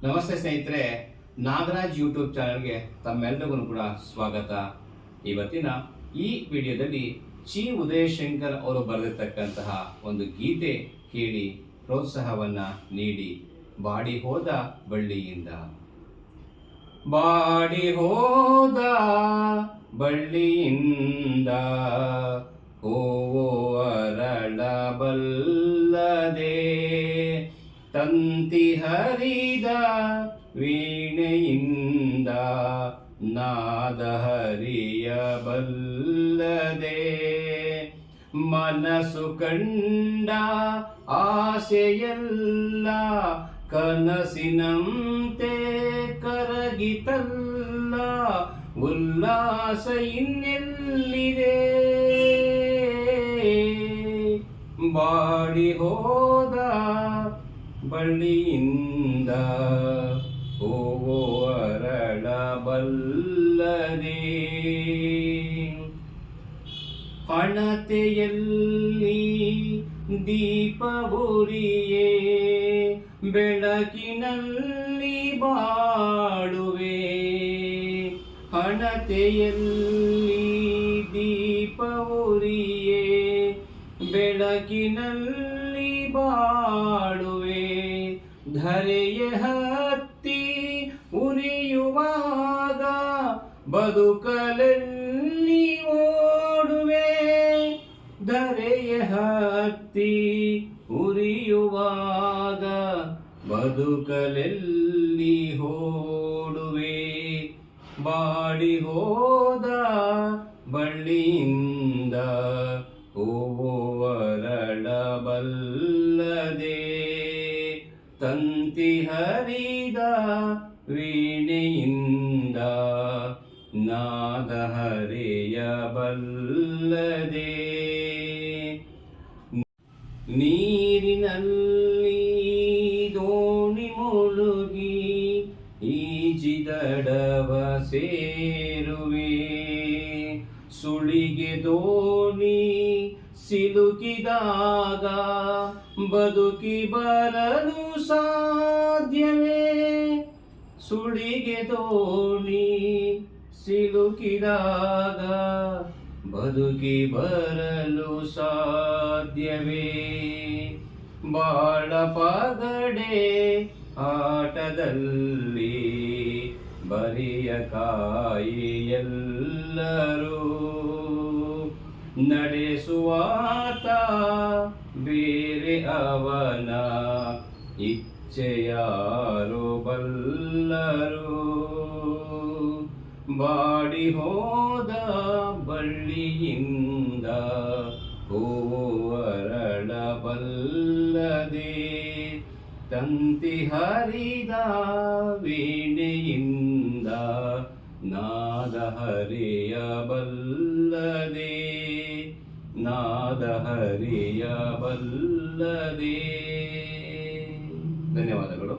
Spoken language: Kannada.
ನಮಸ್ತೆ ಸ್ನೇಹಿತರೆ, ನಾಗರಾಜ್ ಯೂಟ್ಯೂಬ್ ಚಾನಲ್ಗೆ ತಮ್ಮೆಲ್ಲರಿಗೂ ಕೂಡ ಸ್ವಾಗತ. ಇವತ್ತಿನ ಈ ವಿಡಿಯೋದಲ್ಲಿ ಚಿ ಉದಯಶಂಕರ್ ಅವರು ಬರೆದಿರ್ತಕ್ಕಂತಹ ಒಂದು ಗೀತೆ ಕೇಳಿ ಪ್ರೋತ್ಸಾಹವನ್ನ ನೀಡಿ. ಬಾಡಿ ಹೋದ ಬಳ್ಳಿಯಿಂದ. ಬಾಡಿ ಹೋದ ಬಳ್ಳಿಯಿಂದ ಹೂವು ಅರಳಬಲ್ಲದೆ, ತಂತಿ ಹರಿದ ವೀಣೆಯಿಂದ ನಾದ ಹರಿಯಬಲ್ಲದೆ, ಮನಸ್ಸು ಕಂಡ ಆಸೆಯಲ್ಲ ಕನಸಿನಂತೆ ಕರಗಿತಲ್ಲ, ಉಲ್ಲಾಸ ಇನ್ನೆಲ್ಲಿದೆ. ಬಾಡಿ ಹೋದ ಬಳ್ಳಿಯಿಂದ ಹೂವು ಅರಳಬಲ್ಲದೆ, ಹಣತೆಯಲ್ಲಿ ದೀಪವುರಿಯೇ ಬೆಳಕಿನಲ್ಲಿ ಬಾಳುವೆ, ಹಣತೆಯಲ್ಲಿ ದೀಪವುರಿಯೇ ಬೆಳಕಿನಲ್ಲಿ ಬಾಳುವೆ, ಧರೆಯ ಹತ್ತಿ ಉರಿಯುವಾಗ ಬದುಕಲಲ್ಲಿ ಓಡುವೆ, ಧರೆಯ ಹತ್ತಿ ಉರಿಯುವಾಗ ಬದುಕಲೆಲ್ಲಿ ಓಡುವೆ. ಬಾಡಿ ಹೋದ ಬಳ್ಳಿಯಿಂದ ಹೂವು ಅರಳಬಲ್ಲದೆ, ತಂತಿ ಹರಿದ ವೀಣೆಯಿಂದ ನಾದ ಹರಿಯಬಲ್ಲದೆ, ನೀರಿನಲ್ಲಿ ದೋಣಿ ಮುಳುಗಿ ಈಜಿದಡವ ಸೇರುವೆ, ಸುಳಿಗೆ ದೋಣಿ ಸಿಲುಕಿದಾಗ ಬದುಕಿ ಬರಲು ಸಾಧ್ಯವೇ, ಸುಳಿಗೆ ದೋಣಿ ಸಿಲುಕಿದಾಗ ಬದುಕಿ ಬರಲು ಸಾಧ್ಯವೇ. ಬಾಳ ಪಗಡೆ ಆಟದಲ್ಲಿ ಬರಿಯ ಕಾಯಿ ಎಲ್ಲರೂ, ನಡೆಸುವಾತ ಬೇರೆ ಅವನ ಇಚ್ಛೆಯಾರು ಬಲ್ಲರು. ಬಾಡಿ ಹೋದ ಬಳ್ಳಿಯಿಂದ ಹೂವು ಅರಳಬಲ್ಲದೆ, ತಂತಿ ಹರಿದ ವೀಣೆಯಿಂದ ನಾದ ಹರಿಯಬಲ್ಲದೆ, ನಾದ ಹರಿಯಬಲ್ಲದೆ. ಧನ್ಯವಾದಗಳು.